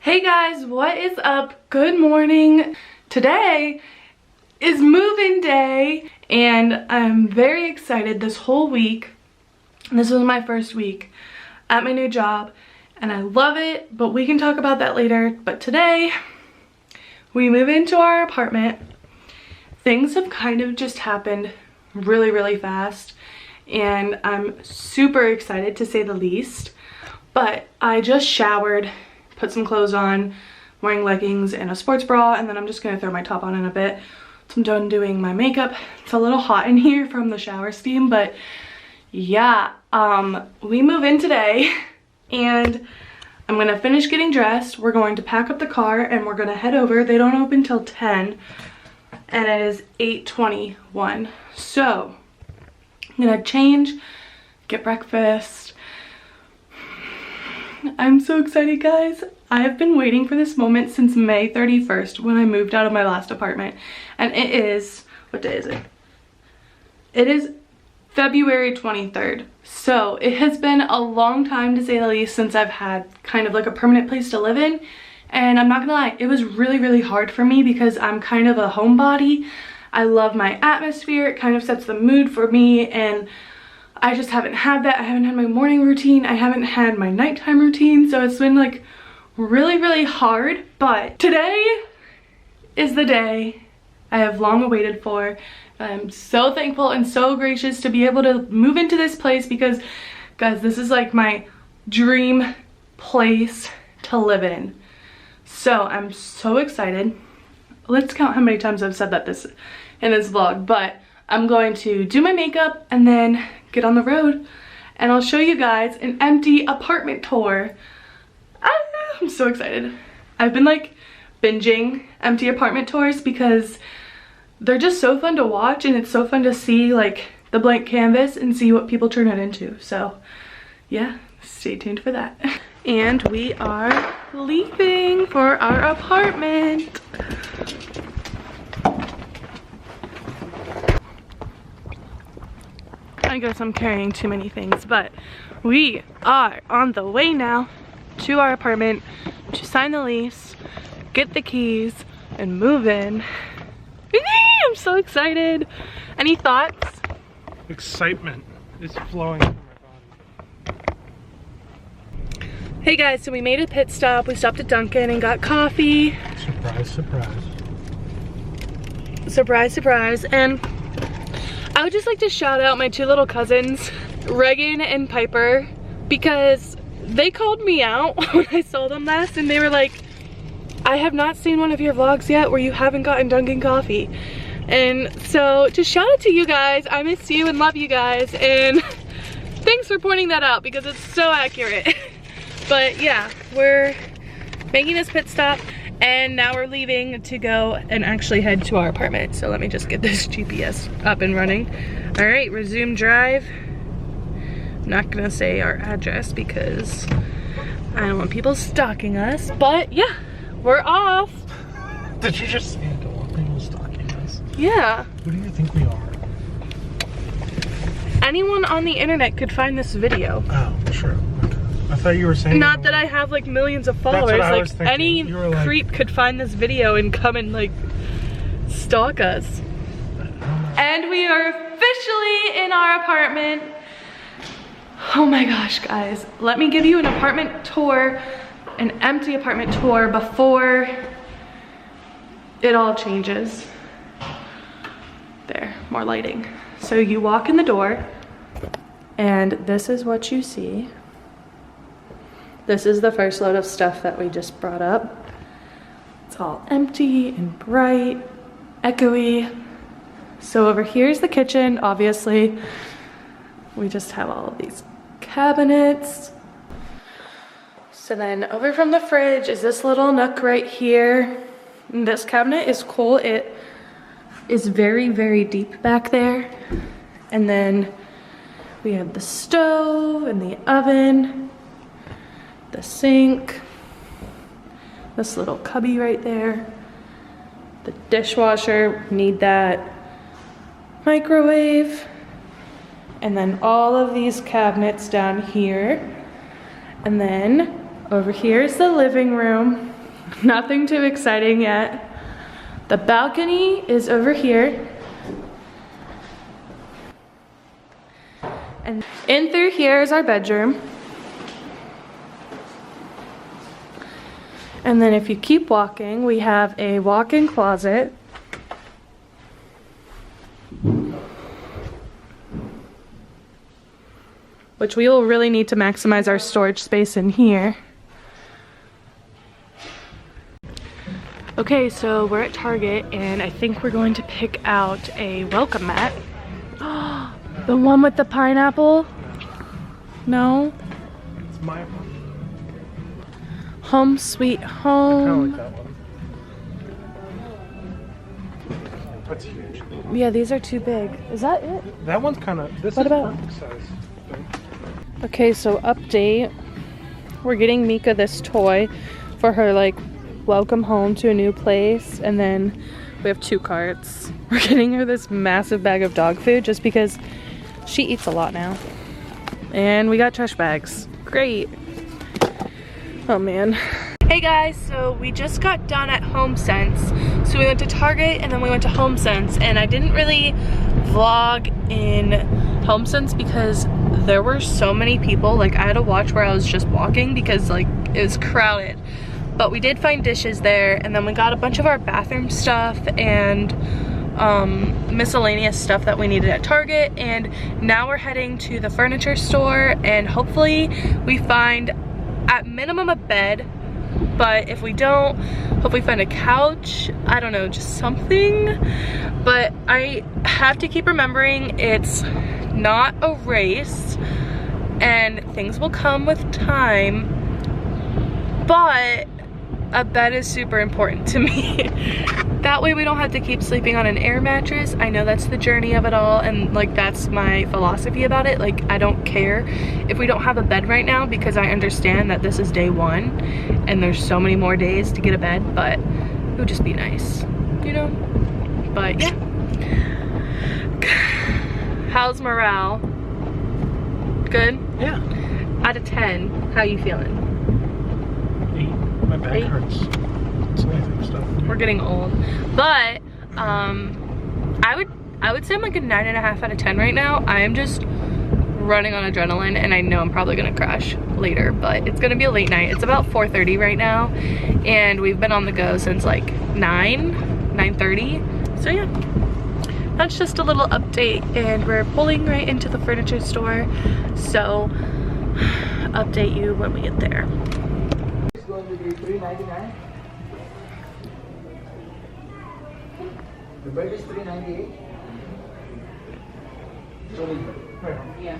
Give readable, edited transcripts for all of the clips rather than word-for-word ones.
Hey guys, what is up? Good morning. Today is move-in day and I'm very excited. This whole week, this was my first week at my new job and I love it, but we can talk about that later. But today we move into our apartment. Things have kind of just happened really fast and I'm super excited to say the least. But I just showered, put some clothes on, wearing leggings and a sports bra, and then I'm just gonna throw my top on in a bit. So I'm done doing my makeup. It's a little hot in here from the shower steam, but yeah, we move in today and I'm gonna finish getting dressed. We're going to pack up the car and we're gonna head over. They don't open till 10 and it is 8:21. So I'm gonna change, get breakfast. I'm so excited, guys. I have been waiting for this moment since May 31st when I moved out of my last apartment. And it is, what day is it? It is February 23rd. So it has been a long time, to say the least, since I've had kind of like a permanent place to live in. And I'm not gonna lie, it was really hard for me because I'm kind of a homebody. I love my atmosphere. It kind of sets the mood for me, and I just haven't had that. I haven't had my morning routine. I haven't had my nighttime routine. So it's been like really hard. But today is the day I have long awaited for. I'm so thankful and so gracious to be able to move into this place because, guys, this is like my dream place to live in. So I'm so excited. Let's count how many times I've said that in this vlog, but I'm going to do my makeup and then get on the road and I'll show you guys an empty apartment tour. I'm so excited. I've been like binging empty apartment tours because they're just so fun to watch and it's so fun to see like the blank canvas and see what people turn it into. So yeah, stay tuned for that. And we are leaving for our apartment. I guess I'm carrying too many things, but we are on the way now to our apartment to sign the lease, get the keys, and move in. I'm so excited. Any thoughts? Excitement is flowing through my body. Hey guys, so we made a pit stop. We stopped at Dunkin' and got coffee. Surprise. And I would just like to shout out my two little cousins, Reagan and Piper, because they called me out when I saw them last and they were like, I have not seen one of your vlogs yet where you haven't gotten Dunkin' coffee. And so just shout out to you guys. I miss you and love you guys, and thanks for pointing that out because it's so accurate. But yeah, we're making this pit stop and now we're leaving to go and actually head to our apartment. So let me just get this GPS up and running. All right, resume drive. I'm not gonna say our address because I don't want people stalking us, but yeah, we're off. Did you just say I don't want people stalking us? Yeah. Who do you think we are? Anyone on the internet could find this video. Oh, true. Okay. I thought you were saying... Not that I have like millions of followers. That's what I was like thinking. Any like, creep could find this video and come and like stalk us. And we are officially in our apartment. Oh my gosh, guys. Let me give you an apartment tour, an empty apartment tour before it all changes. There, more lighting. So you walk in the door and this is what you see. This is the first load of stuff that we just brought up. It's all empty and bright, echoey. So over here's the kitchen, obviously. We just have all of these cabinets. So then over from the fridge is this little nook right here. And this cabinet is cool. It is very deep back there. And then we have the stove and the oven, the sink, this little cubby right there, the dishwasher, need that, microwave, and then all of these cabinets down here, and then Over here is the living room. Nothing too exciting yet. The balcony is over here. And in through here is our bedroom. And then if you keep walking, we have a walk-in closet. Which we will really need to maximize our storage space in here. Okay, so we're at Target and I think we're going to pick out a welcome mat. The one with the pineapple? No? It's my one. Home Sweet I Home. like that one. That's huge. Yeah, these are too big. Is that it? That one's kind of, this What is about- perfect size. Okay, so update. We're getting Mika this toy for her like welcome home to a new place, and then we have 2 carts. We're getting her this massive bag of dog food just because she eats a lot now. And we got trash bags. Great. Oh man. Hey guys, so we just got done at Homesense. So we went to Target and then we went to Homesense, and I didn't really vlog in Homesense because there were so many people. Like I had to watch where I was just walking because like it was crowded. But we did find dishes there, and then we got a bunch of our bathroom stuff and miscellaneous stuff that we needed at Target. And now we're heading to the furniture store, and hopefully we find at minimum a bed, but if we don't, hopefully find a couch. I don't know, just something. But I have to keep remembering it's not a race and things will come with time, but a bed is super important to me. That way we don't have to keep sleeping on an air mattress. I know that's the journey of it all, and like that's my philosophy about it. Like I don't care if we don't have a bed right now because I understand that this is day 1 and there's so many more days to get a bed, but it would just be nice, you know? But yeah. How's morale? Good? Yeah. Out of 10, how you feeling? 8. My back 8? hurts. It's anything stuff. We're getting old, but I would say I'm like a 9.5 out of 10 right now. I am just running on adrenaline, and I know I'm probably gonna crash later, but it's gonna be a late night. It's about 4:30 right now, and we've been on the go since like 9:30. So yeah, that's just a little update, and we're pulling right into the furniture store. So update you when we get there. It's going to be $3.99. The bed is $3.98. Yeah.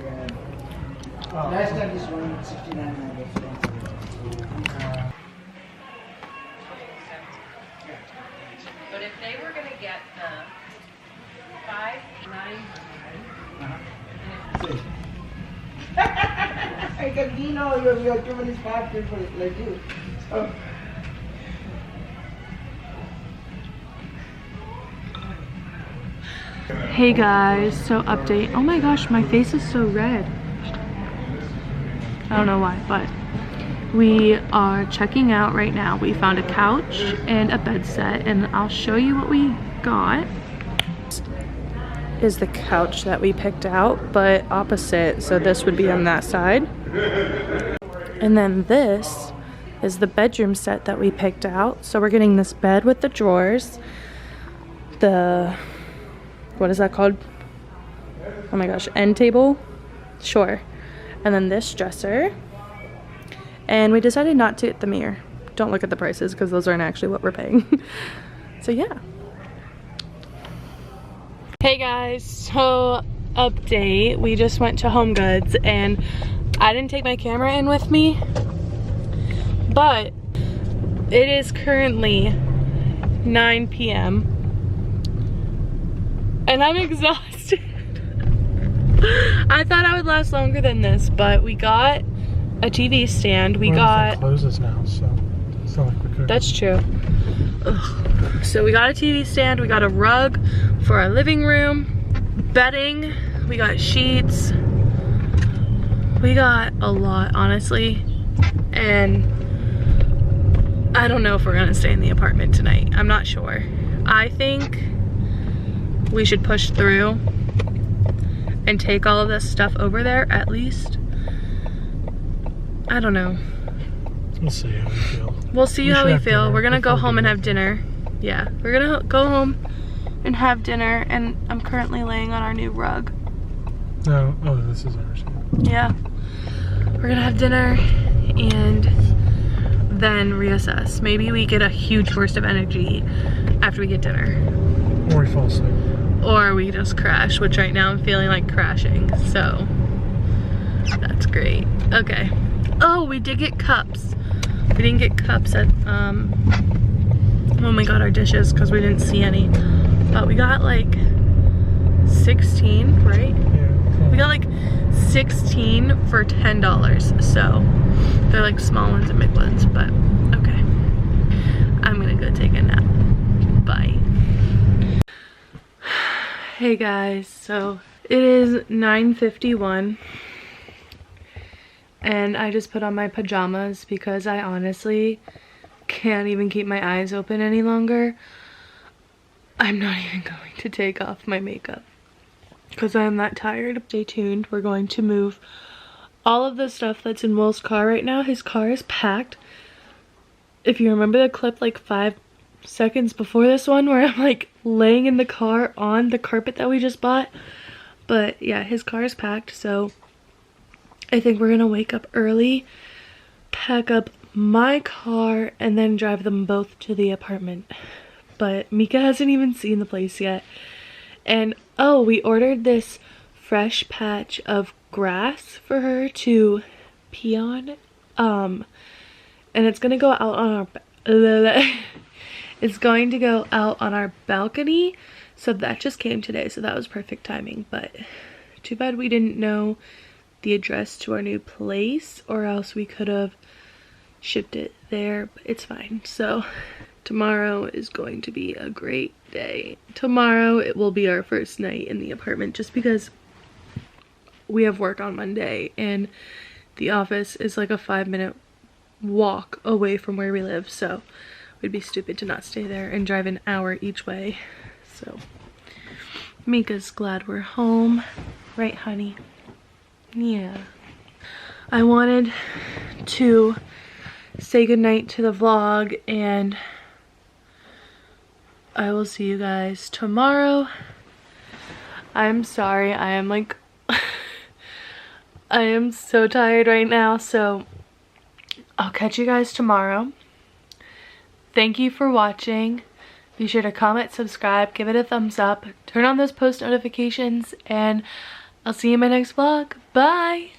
And the last time this one $69.99. But if they were gonna get the 5,900. I can, you know, you're too many smart people like you. Oh. Hey guys, so update. Oh my gosh, my face is so red. I don't know why, but we are checking out right now. We found a couch and a bed set, and I'll show you what we got. Is the couch that we picked out, but opposite, so this would be on that side. And then this is the bedroom set that we picked out. So we're getting this bed with the drawers, the, what is that called? Oh my gosh, end table? Sure. And then this dresser. And we decided not to get the mirror. Don't look at the prices because those aren't actually what we're paying. So yeah. Hey guys, so update. We just went to Home Goods and I didn't take my camera in with me, but it is currently 9 p.m. and I'm exhausted. I thought I would last longer than this, but we got a TV stand. We got... It closes now, so it's not like we could. That's true. Ugh. So we got a TV stand, we got a rug for our living room, bedding, we got sheets, we got a lot, honestly. And I don't know if we're gonna stay in the apartment tonight. I'm not sure. I think we should push through and take all of this stuff over there at least. I don't know. We'll see how we feel. We'll see how we feel. We're gonna go home and have dinner. Yeah, we're gonna go home and have dinner, and I'm currently laying on our new rug. No, oh, this is ours. Yeah. We're gonna have dinner and then reassess. Maybe we get a huge burst of energy after we get dinner. Or we fall asleep. Or we just crash, which right now I'm feeling like crashing, so that's great. Okay. Oh, we did get cups. We didn't get cups at when we got our dishes because we didn't see any. But we got like 16, right? Yeah. We got like 16 for $10. So they're like small ones and big ones, but okay. I'm gonna go take a nap. Bye. Hey guys, so it is 9:51 and I just put on my pajamas because I honestly can't even keep my eyes open any longer. I'm not even going to take off my makeup because I am that tired. Stay tuned. We're going to move all of the stuff that's in Will's car right now. His car is packed. If you remember the clip like 5 seconds before this one where I'm like laying in the car on the carpet that we just bought. But yeah, his car is packed, so I think we're gonna wake up early, pack up my car, and then drive them both to the apartment. But Mika hasn't even seen the place yet. And oh, we ordered this fresh patch of grass for her to pee on. And it's gonna go out on our it's going to go out on our balcony. So that just came today, so that was perfect timing. But too bad we didn't know the address to our new place, or else we could have shipped it there, but it's fine. So tomorrow is going to be a great day. Tomorrow it will be our first night in the apartment just because we have work on Monday and the office is like a 5-minute walk away from where we live, so we'd be stupid to not stay there and drive an hour each way. So Mika's glad we're home, right honey? Yeah. I wanted to say goodnight to the vlog, and I will see you guys tomorrow. I'm sorry, I am like I am so tired right now, so I'll catch you guys tomorrow. Thank you for watching. Be sure to comment, subscribe, give it a thumbs up, turn on those post notifications, and I'll see you in my next vlog. Bye!